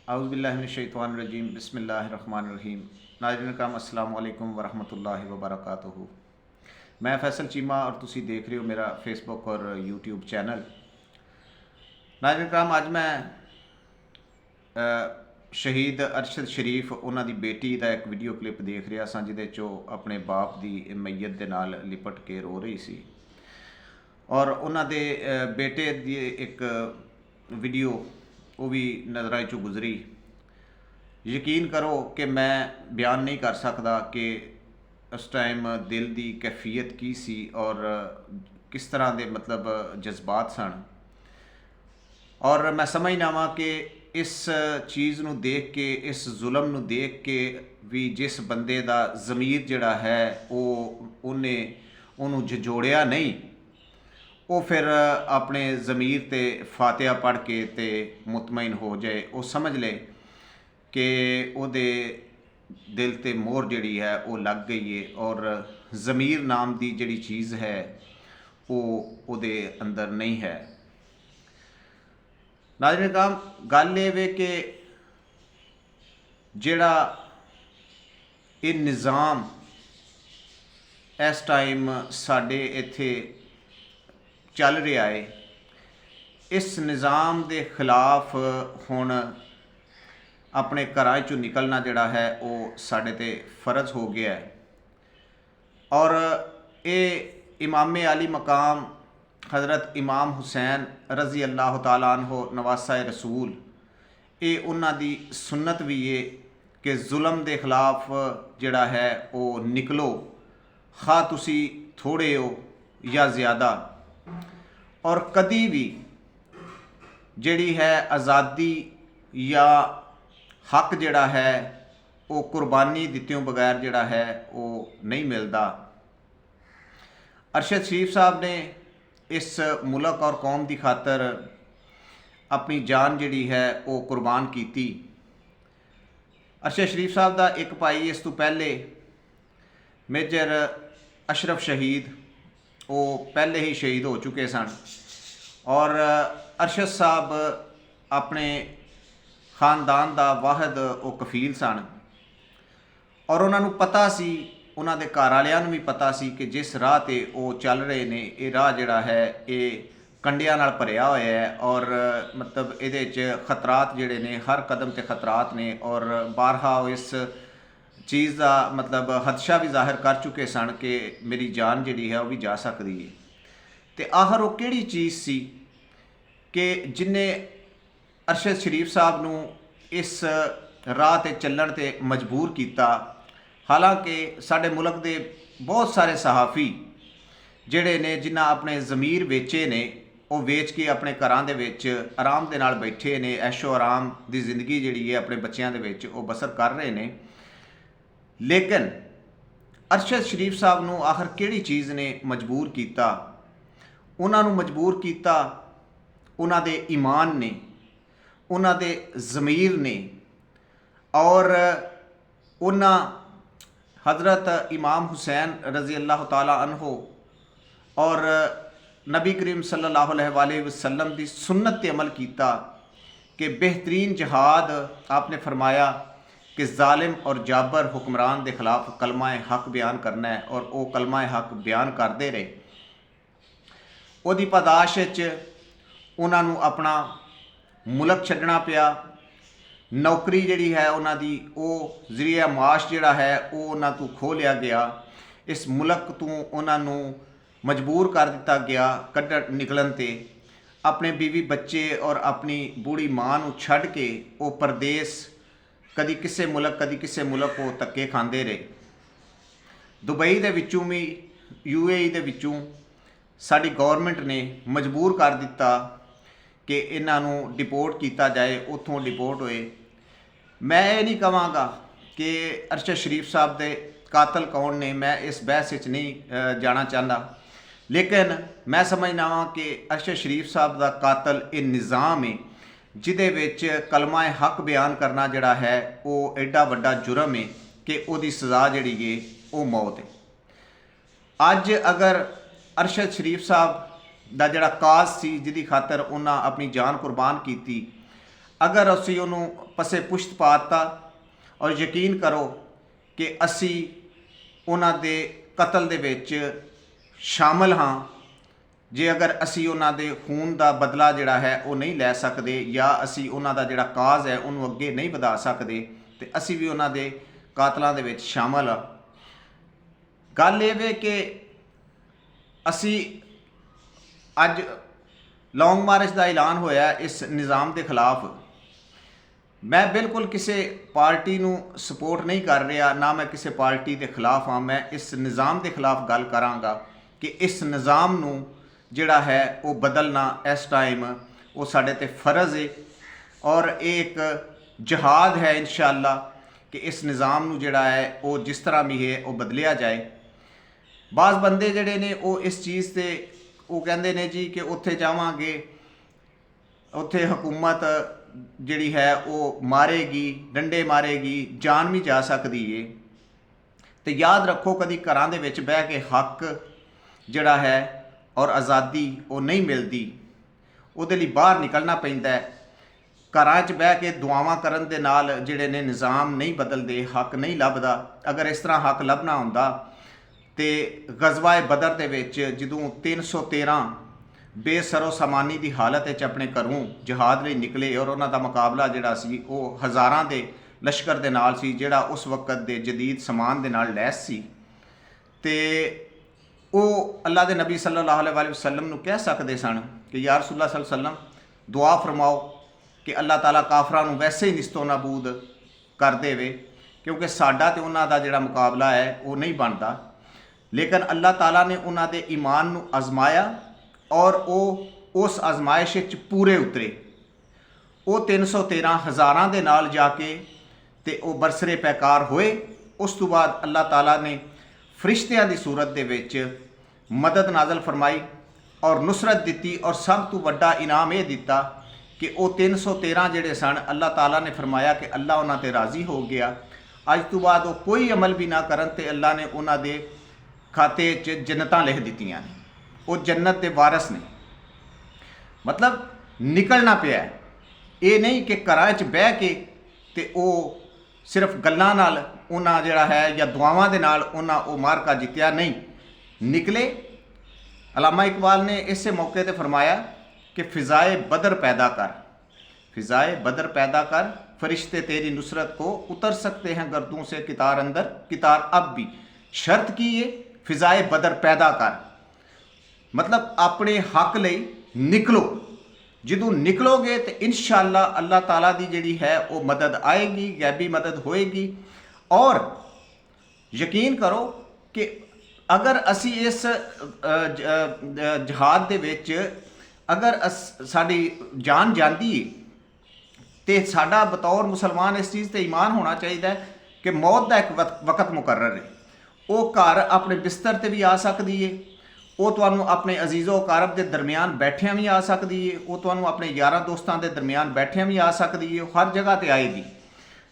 आउज़ुबिल्लाहिमिनश्शैतानिर्रजीम बिस्मिल्लाहिर्रहमानिर्रहीम। नाज़रीन करम अस्सलाम वालेकुम वरहमतुल्लाहि वबरकातुहू। मैं फैसल चीमा और तुसी देख रहे हो मेरा फेसबुक और यूट्यूब चैनल। नाज़रीन करम अज मैं शहीद अरशद शरीफ उन्हां दी बेटी का एक वीडियो क्लिप देख रहा सा जिहदे चो अपने बाप की मैयत दे नाल लिपट के रो रही सी और उन्हां दे बेटे दी एक वीडियो वो भी नज़रां चों गुजरी। यकीन करो कि मैं बयान नहीं कर सकता कि उस टाइम दिल की कैफियत की सी और किस तरह के मतलब जज्बात सन। और मैं समझना वा कि इस चीज़ नूं देख के, इस जुल्म नूं देख के भी जिस बंदे दा ज़मीर जिहड़ा है उन्हें झजोड़िया नहीं, वो फिर अपने ज़मीर ते फातिहा पढ़ के ते मुतमईन हो जाए, वो समझ ले कि उहदे दिल ते मोहर जिहड़ी है वो लग गई है और ज़मीर नाम की जिहड़ी चीज़ है वो उहदे अंदर नहीं है। नाज़रीन काम गल ये वे कि जिहड़ा ये निज़ाम इस टाइम साडे इत्थे चल रहा है, इस निज़ाम के खिलाफ हुण अपने घरां चों निकलना जिहड़ा है वो साडे ते फ़र्ज हो गया है। और ये इमाम आली मकाम हज़रत इमाम हुसैन रज़ी अल्लाह तआला अन्हो नवासा रसूल, ये उन्हां दी सुन्नत भी है कि जुल्म के खिलाफ जिहड़ा है वो निकलो, खा तुसी थोड़े हो या ज़्यादा। और कदी भी जिहड़ी है आज़ादी या हक जिहड़ा है वो कुर्बानी दित्तियों बगैर जिहड़ा है वो नहीं मिलता। अरशद शरीफ साहब ने इस मुल्क और कौम की खातर अपनी जान जिहड़ी है वो कुर्बान की। अरशद शरीफ साहब का एक भाई इस तो पहले मेजर अशरफ शहीद वो पहले ही शहीद हो चुके सन और अरशद साहब अपने खानदान का वाहद वो कफील सन और उन्होंने पता सी, उन्होंने घर वालियां भी पता सी कि जिस राह ते वो चल रहे ने ये राह जिहड़ा है ये कंडियां नाल भरिया होया है और मतलब ये खतरात जिहड़े ने हर कदम ते खतरात ने और बारहा इस चीज़ का मतलब हदशा भी जाहिर कर चुके सन कि मेरी जान जिहड़ी है वो भी जा सकती है। तो आखिर वो किहड़ी चीज़ सी कि जिन्हें अरशद शरीफ साहब नूं इस राह ते चलण ते मजबूर किया। हालांकि साडे मुल्क के बहुत सारे सहाफ़ी जिहड़े ने जिन्हां अपने ज़मीर वेचे ने, वो वेच के अपने घरां दे विच आराम दे नाल बैठे ने, ऐशो आराम की जिंदगी जिहड़ी है अपने बच्चों के विच वो बसर कर रहे हैं। लेकिन अरशद शरीफ साहब नूं आखिर किहड़ी चीज़ ने मजबूर किया? उन्होंने मजबूर किया उन्हां दे ईमान ने, उन्हां दे ज़मीर ने और उन्हां हज़रत इमाम हुसैन रज़ी अल्लाह तआला अन्हो और नबी करीम सल्लल्लाहु अलैहि वसल्लम की सुन्नत ते अमल किया कि बेहतरीन जिहाद आपने फरमाया कि जालिम और जाबर हुक्मरान के खिलाफ कलमा हक बयान करना है और वो कलमा हक बयान करते रहे। उहदी पादाश उन्होंने अपना मुल्क छड्डना पिया, नौकरी जिहड़ी है उन्हां दी वो ज़रिया माश जिहड़ा है वो उन्हां तों खो लिया गया, इस मुल्क तों उन्होंने मजबूर कर दिता गया कड्ढण निकलन ते। अपने बीवी बच्चे और अपनी बूढ़ी मां नूं छड्ड के वो परदेस कदी किसी मुल्क कदी किसी मुल्क वो धक्के खांदे रहे। दुबई दे विचों भी UAE दे विचों साडी गौरमेंट ने मजबूर कर दिता कि इन्हों डिपोर्ट किया जाए, उतों डिपोर्ट होए। मैं ये नहीं कहांगा कि अरशद शरीफ साहब के कातल कौन ने, मैं इस बहस नहीं जाना चाहता, लेकिन मैं समझना वा कि अरशद शरीफ साहब का कातल ये निज़ाम है जिहदे विच कलमा हक बयान करना जिहड़ा है वो एडा वड्डा जुर्म है कि उसकी सज़ा जिहड़ी है वो मौत है। अज अगर अरशद शरीफ साहब का जिहड़ा काज सी जिहदी खातर उन्हां अपनी जान कुर्बान की, ਅਗਰ ਅਸੀਂ ਉਹਨੂੰ ਪਸੇ ਪੁਸ਼ਤ ਪਾ ਦਿੱਤਾ ਔਰ ਯਕੀਨ ਕਰੋ ਕਿ ਅਸੀਂ ਉਹਨਾਂ ਦੇ ਕਤਲ ਦੇ ਵਿੱਚ ਸ਼ਾਮਲ ਹਾਂ, ਜੇ ਅਗਰ ਅਸੀਂ ਉਹਨਾਂ ਦੇ ਖੂਨ ਦਾ ਬਦਲਾ ਜਿਹੜਾ ਹੈ ਉਹ ਨਹੀਂ ਲੈ ਸਕਦੇ ਜਾਂ ਅਸੀਂ ਉਹਨਾਂ ਦਾ ਜਿਹੜਾ ਕਾਜ਼ ਹੈ ਉਹਨੂੰ ਅੱਗੇ ਨਹੀਂ ਵਧਾ ਸਕਦੇ, ਤੇ ਅਸੀਂ ਵੀ ਉਹਨਾਂ ਦੇ ਕਾਤਲਾਂ ਦੇ ਵਿੱਚ ਸ਼ਾਮਲ ਹਾਂ। ਗੱਲ ਇਹ ਵੇ ਕਿ ਅਸੀਂ ਅੱਜ ਲੌਂਗ ਮਾਰਚ ਦਾ ਐਲਾਨ ਹੋਇਆ ਇਸ ਨਿਜ਼ਾਮ ਦੇ ਖਿਲਾਫ। ਮੈਂ ਬਿਲਕੁਲ ਕਿਸੇ ਪਾਰਟੀ ਨੂੰ ਸਪੋਰਟ ਨਹੀਂ ਕਰ ਰਿਹਾ, ਨਾ ਮੈਂ ਕਿਸੇ ਪਾਰਟੀ ਦੇ ਖਿਲਾਫ ਹਾਂ। ਮੈਂ ਇਸ ਨਿਜ਼ਾਮ ਦੇ ਖਿਲਾਫ ਗੱਲ ਕਰਾਂਗਾ ਕਿ ਇਸ ਨਿਜ਼ਾਮ ਨੂੰ ਜਿਹੜਾ ਹੈ ਉਹ ਬਦਲਣਾ ਇਸ ਟਾਈਮ ਉਹ ਸਾਡੇ ਤੇ ਫਰਜ਼ ਹੈ, ਔਰ ਇਹ ਇੱਕ ਜਹਾਦ ਹੈ ਇਨਸ਼ਾਅੱਲਾ ਕਿ ਇਸ ਨਿਜ਼ਾਮ ਨੂੰ ਜਿਹੜਾ ਹੈ ਉਹ ਜਿਸ ਤਰ੍ਹਾਂ ਵੀ ਹੈ ਉਹ ਬਦਲਿਆ ਜਾਏ। ਬਾਜ਼ ਬੰਦੇ ਜਿਹੜੇ ਨੇ ਉਹ ਇਸ ਚੀਜ਼ ਤੇ ਉਹ ਕਹਿੰਦੇ ਨੇ ਜੀ ਕਿ ਉੱਥੇ ਜਾਵਾਂਗੇ, ਉੱਥੇ ਹਕੂਮਤ ਜਿਹੜੀ ਹੈ ਉਹ ਮਾਰੇਗੀ, ਡੰਡੇ ਮਾਰੇਗੀ, ਜਾਨ ਵੀ ਜਾ ਸਕਦੀ ਏ। ਤੇ ਯਾਦ ਰੱਖੋ ਕਦੀ ਘਰਾਂ ਦੇ ਵਿੱਚ ਬਹਿ ਕੇ ਹੱਕ ਜਿਹੜਾ ਹੈ ਔਰ ਆਜ਼ਾਦੀ ਉਹ ਨਹੀਂ ਮਿਲਦੀ, ਉਹਦੇ ਲਈ ਬਾਹਰ ਨਿਕਲਣਾ ਪੈਂਦਾ ਹੈ। ਘਰਾਂ 'ਚ ਬਹਿ ਕੇ ਦੁਆਵਾਂ ਕਰਨ ਦੇ ਨਾਲ ਜਿਹੜੇ ਨੇ ਨਿਜ਼ਾਮ ਨਹੀਂ ਬਦਲਦੇ, ਹੱਕ ਨਹੀਂ ਲੱਭਦਾ। ਅਗਰ ਇਸ ਤਰ੍ਹਾਂ ਹੱਕ ਲੱਭਣਾ ਹੁੰਦਾ ਤੇ ਗਜ਼ਵਾ ਬਦਰ ਦੇ ਵਿੱਚ ਜਦੋਂ 313 ਬੇਸਰੋ ਸਮਾਨੀ ਦੀ ਹਾਲਤ ਵਿੱਚ ਆਪਣੇ ਘਰੋਂ ਜਹਾਦ ਲਈ ਨਿਕਲੇ ਔਰ ਉਹਨਾਂ ਦਾ ਮੁਕਾਬਲਾ ਜਿਹੜਾ ਸੀ ਉਹ ਹਜ਼ਾਰਾਂ ਦੇ ਲਸ਼ਕਰ ਦੇ ਨਾਲ ਸੀ, ਜਿਹੜਾ ਉਸ ਵਕਤ ਦੇ ਜਦੀਦ ਸਮਾਨ ਦੇ ਨਾਲ ਲੈਸ ਸੀ। ਤੇ ਉਹ ਅੱਲਾ ਦੇ ਨਬੀ ਸੱਲੱਲਾਹੁ अलैहि वसल्लम ਨੂੰ ਕਹਿ ਸਕਦੇ ਸਨ ਕਿ ਯਾ ਰਸੂਲੁल्लाह सल्लल्लाहु अलैहि वसल्लम ਦੁਆ ਫਰਮਾਓ ਕਿ ਅੱਲਾਹ ਤਾਲਾ ਕਾਫਰਾਂ ਨੂੰ ਵੈਸੇ ਹੀ ਨਿਸਤੋ ਨਾਬੂਦ ਕਰ ਦੇਵੇ, ਕਿਉਂਕਿ ਸਾਡਾ ਤੇ ਉਹਨਾਂ ਦਾ ਜਿਹੜਾ ਮੁਕਾਬਲਾ ਹੈ ਉਹ ਨਹੀਂ ਬਣਦਾ। ਲੇਕਿਨ ਅੱਲਾਹ ਤਾਲਾ ਨੇ ਉਹਨਾਂ ਦੇ ਈਮਾਨ ਨੂੰ ਅਜ਼ਮਾਇਆ ਔਰ ਉਹ ਉਸ ਅਜ਼ਮਾਇਸ਼ ਵਿੱਚ ਪੂਰੇ ਉਤਰੇ। ਉਹ 313 ਹਜ਼ਾਰਾਂ ਦੇ ਨਾਲ ਜਾ ਕੇ ਤੇ ਉਹ ਬਰਸਰੇ ਪੈਕਾਰ ਹੋਏ। ਉਸ ਤੋਂ ਬਾਅਦ ਅੱਲਾਹ ਤਾਲਾ ਨੇ ਫਰਿਸ਼ਤਿਆਂ ਦੀ ਸੂਰਤ ਦੇ ਵਿੱਚ ਮਦਦ ਨਾਜ਼ਲ ਫਰਮਾਈ ਔਰ ਨੁਸਰਤ ਦਿੱਤੀ, ਔਰ ਸਭ ਤੋਂ ਵੱਡਾ ਇਨਾਮ ਇਹ ਦਿੱਤਾ ਕਿ ਉਹ 313 ਜਿਹੜੇ ਸਨ ਅੱਲਾਹ ਤਾਲਾ ਨੇ ਫਰਮਾਇਆ ਕਿ ਅੱਲਾਹ ਉਹਨਾਂ ਤੇ ਰਾਜ਼ੀ ਹੋ ਗਿਆ। ਅੱਜ ਤੋਂ ਬਾਅਦ ਉਹ ਕੋਈ ਅਮਲ ਵੀ ਨਾ ਕਰਨ ਤੇ ਅੱਲਾਹ ਨੇ ਉਹਨਾਂ ਦੇ ਖਾਤੇ 'ਚ ਜੰਨਤਾਂ ਲਿਖ ਦਿੱਤੀਆਂ ਨੇ, ਉਹ ਜੰਨਤ ਦੇ ਵਾਰਿਸ ਨੇ। ਮਤਲਬ ਨਿਕਲਣਾ ਪਿਆ, ਇਹ ਨਹੀਂ ਕਿ ਘਰਾਂ 'ਚ ਬਹਿ ਕੇ ਤੇ ਉਹ ਸਿਰਫ ਗੱਲਾਂ ਨਾਲ ਉਹਨਾਂ ਜਿਹੜਾ ਹੈ ਜਾਂ ਦੁਆਵਾਂ ਦੇ ਨਾਲ ਉਹਨਾਂ ਉਹ ਮਾਰਕਾ ਜਿੱਤਿਆ, ਨਹੀਂ ਨਿਕਲੇ। ਅਲਾਮਾ ਇਕਬਾਲ ਨੇ ਇਸੇ ਮੌਕੇ ਤੇ ਫਰਮਾਇਆ कि फ़िज़ाए बदर पैदा कर, फ़िज़ाए बदर पैदा कर, फरिश्ते तेरी नुसरत को उतर सकते हैं गर्दों से कितार अंदर कितार अब भी, शर्त की ये फ़िज़ाए बदर पैदा कर। मतलब अपने हक ਲਈ ਨਿਕਲੋ। ਜਦੋਂ ਨਿਕਲੋਗੇ तो इंशाअल्लाह अल्लाह ताला ਦੀ ਜਿਹੜੀ ਹੈ ਉਹ ਮਦਦ ਆਏਗੀ, ਗੈਬੀ ਮਦਦ ਹੋਏਗੀ। और ਯਕੀਨ ਕਰੋ ਕਿ ਅਗਰ ਅਸੀਂ ਇਸ ਜਹਾਦ ਦੇ ਵਿੱਚ अगर साड़ी जान जाती है तो साड़ा बतौर मुसलमान इस चीज़ पर ईमान होना चाहिए कि मौत का एक वक्त मुकर्रर है। वो घर अपने बिस्तर से भी आ सकती है, वो तुहानू अपने अजीज़ो कारब के दरमियान बैठिया भी आ सकती है, वो तुहानू अपने यारां दोस्तों के दरमियान बैठिया भी आ सकती है, हर जगह पर आएगी।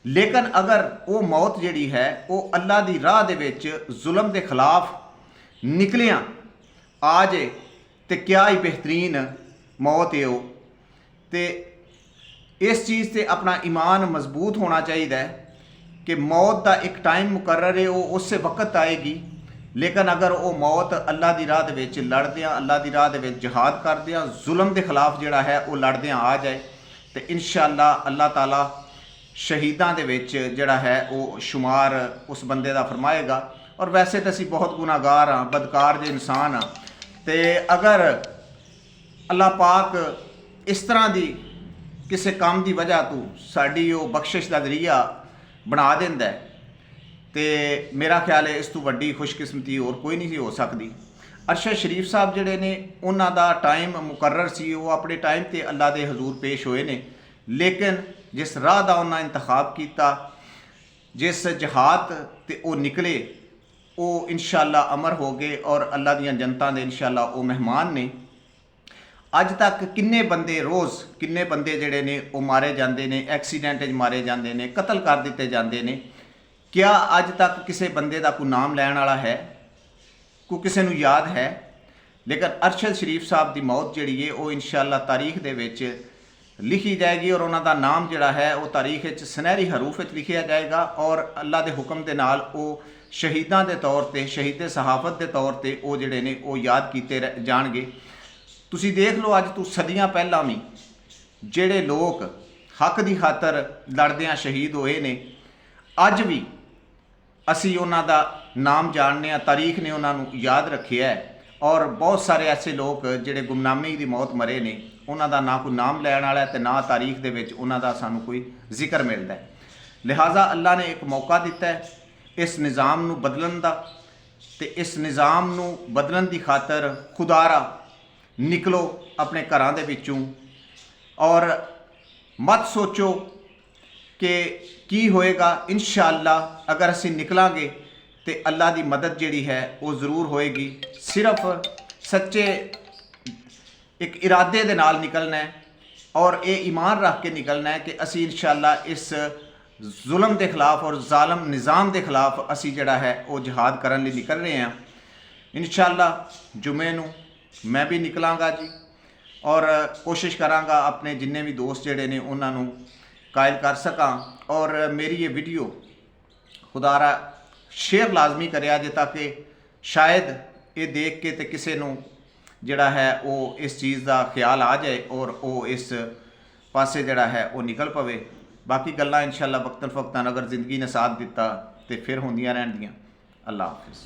लेकिन अगर वो मौत जिहड़ी है वो अल्लाह की राह दे विच जुल्म के खिलाफ निकलिया आ जाए तो क्या ही बेहतरीन मौत है। वो तो इस चीज़ से अपना ईमान मजबूत होना चाहिए कि मौत का एक टाइम मुकर्रर है, वो उस वक्त आएगी। लेकिन अगर वो मौत अल्लाह की राह दे लड़दियाँ, अल्लाह की राह दे जिहाद करदियाँ, जुल्म के खिलाफ जिहड़ा है वो लड़दियाँ आ जाए तो इंशाअल्लाह अल्लाह ताला शहीदां दे विच जिहड़ा है वो शुमार उस बंदे का फरमाएगा। और वैसे तो असीं बहुत गुनाहगार हाँ, बदकार जे इंसान हाँ, तो अगर अल्लाह पाक इस तरह की किसी काम की वजह तो साड़ी वो बख्शिश का जरिया बना देंदा है तो मेरा ख्याल है इस तो वड्डी खुशकिस्मती और कोई नहीं हो सकती। अरशद शरीफ साहब जिहड़े ने उन्हां दा टाइम मुकर्रर सी, वो अपने टाइम ते अल्लाह दे हजूर पेश होए ने। लेकिन जिस राह का उन्हें इंतखाब किया, जिस जहाद ते वो निकले, वो इंशाअल्लाह अमर हो गए और अल्लाह दियां जनतां दे इंशाअल्लाह वो मेहमान ने। अज तक किन्ने बंदे रोज़ किन्ने बंदे जिहड़े ने वो मारे जाते हैं, एक्सीडेंट मारे जाते हैं, कतल कर दिते जाते हैं। क्या अज तक किसी बंदे का कोई नाम लैन वाला है, कोई किसी नूं याद है? लेकिन अरशद शरीफ साहब की मौत जिहड़ी है वो इंशाअल्लाह तारीख दे विच ਲਿਖੀ ਜਾਏਗੀ ਔਰ ਉਹਨਾਂ ਦਾ ਨਾਮ ਜਿਹੜਾ ਹੈ ਉਹ ਤਾਰੀਖ ਵਿੱਚ ਸੁਨਹਿਰੀ ਹਰੂਫ ਵਿੱਚ ਲਿਖਿਆ ਜਾਏਗਾ ਔਰ ਅੱਲਾ ਦੇ ਹੁਕਮ ਦੇ ਨਾਲ ਉਹ ਸ਼ਹੀਦਾਂ ਦੇ ਤੌਰ ਤੇ, ਸ਼ਹੀਦੇ ਸਹਾਫਤ ਦੇ ਤੌਰ ਤੇ ਉਹ ਜਿਹੜੇ ਨੇ ਉਹ ਯਾਦ ਕੀਤੇ ਜਾਣਗੇ। ਤੁਸੀਂ ਦੇਖ ਲਓ ਅੱਜ ਤੋਂ ਸਦੀਆਂ ਪਹਿਲਾਂ ਵੀ ਜਿਹੜੇ ਲੋਕ ਹੱਕ ਦੀ ਖਾਤਰ ਲੜਦਿਆਂ ਸ਼ਹੀਦ ਹੋਏ ਨੇ, ਅੱਜ ਵੀ ਅਸੀਂ ਉਹਨਾਂ ਦਾ ਨਾਮ ਜਾਣਦੇ ਹਾਂ, ਤਾਰੀਖ ਨੇ ਉਹਨਾਂ ਨੂੰ ਯਾਦ ਰੱਖਿਆ ਹੈ। ਔਰ ਬਹੁਤ ਸਾਰੇ ਐਸੇ ਲੋਕ ਜਿਹੜੇ ਗੁਮਨਾਮੀ ਦੀ ਮੌਤ ਮਰੇ ਨੇ, ਉਹਨਾਂ ਦਾ ਨਾ ਕੋਈ ਨਾਮ ਲੈਣ ਵਾਲਾ ਤੇ ਨਾ ਤਾਰੀਖ ਦੇ ਵਿੱਚ ਉਹਨਾਂ ਦਾ ਸਾਨੂੰ ਕੋਈ ਜ਼ਿਕਰ ਮਿਲਦਾ ਹੈ। ਲਿਹਾਜ਼ਾ ਅੱਲਾ ਨੇ ਇੱਕ ਮੌਕਾ ਦਿੱਤਾ ਹੈ ਇਸ ਨਿਜ਼ਾਮ ਨੂੰ ਬਦਲਣ ਦਾ, ਤੇ ਇਸ ਨਿਜ਼ਾਮ ਨੂੰ ਬਦਲਣ ਦੀ ਖਾਤਰ ਖੁਦਾਰਾ ਨਿਕਲੋ ਆਪਣੇ ਘਰਾਂ ਦੇ ਵਿੱਚੋਂ ਔਰ ਮਤ ਸੋਚੋ ਕਿ ਕੀ ਹੋਏਗਾ। ਇਨਸ਼ਾਅੱਲਾ ਅਗਰ ਅਸੀਂ ਨਿਕਲਾਂਗੇ ਤੇ ਅੱਲਾ ਦੀ ਮਦਦ ਜਿਹੜੀ ਹੈ ਉਹ ਜ਼ਰੂਰ ਹੋਏਗੀ। ਸਿਰਫ ਸੱਚੇ ਇੱਕ ਇਰਾਦੇ ਦੇ ਨਾਲ ਨਿਕਲਣਾ ਹੈ ਔਰ ਇਹ ਈਮਾਨ ਰੱਖ ਕੇ ਨਿਕਲਣਾ ਹੈ ਕਿ ਅਸੀਂ ਇਨਸ਼ਾਅੱਲਾ ਇਸ ਜ਼ੁਲਮ ਦੇ ਖਿਲਾਫ ਔਰ ਜ਼ਾਲਮ ਨਿਜ਼ਾਮ ਦੇ ਖਿਲਾਫ ਅਸੀਂ ਜਿਹੜਾ ਹੈ ਉਹ ਜਿਹਾਦ ਕਰਨ ਲਈ ਨਿਕਲ ਰਹੇ ਹਾਂ। ਇਨਸ਼ਾਅੱਲਾ ਜੁਮੇ ਨੂੰ ਮੈਂ ਵੀ ਨਿਕਲਾਂਗਾ ਜੀ ਔਰ ਕੋਸ਼ਿਸ਼ ਕਰਾਂਗਾ ਆਪਣੇ ਜਿੰਨੇ ਵੀ ਦੋਸਤ ਜਿਹੜੇ ਨੇ ਉਹਨਾਂ ਨੂੰ ਕਾਇਲ ਕਰ ਸਕਾਂ। ਔਰ ਮੇਰੀ ਇਹ ਵੀਡੀਓ ਖੁਦਾਰਾ ਸ਼ੇਅਰ ਲਾਜ਼ਮੀ ਕਰਿਆ ਜੇ ਤਾਂ ਕਿ ਸ਼ਾਇਦ ਇਹ ਦੇਖ ਕੇ ਤੇ ਕਿਸੇ ਨੂੰ ਜਿਹੜਾ ਹੈ ਉਹ ਇਸ ਚੀਜ਼ ਦਾ ਖਿਆਲ ਆ ਜਾਏ ਔਰ ਉਹ ਇਸ ਪਾਸੇ ਜਿਹੜਾ ਹੈ ਉਹ ਨਿਕਲ ਪਵੇ। ਬਾਕੀ ਗੱਲਾਂ ਇਨਸ਼ਾਅੱਲਾ ਵਕਤਨ ਫਵਕਤਨ ਅਗਰ ਜ਼ਿੰਦਗੀ ਨੇ ਸਾਥ ਦਿੱਤਾ ਤੇ ਫਿਰ ਹੁੰਦੀਆਂ ਰਹਿਣਗੀਆਂ। ਅੱਲਾ ਹਾਫਿਜ਼।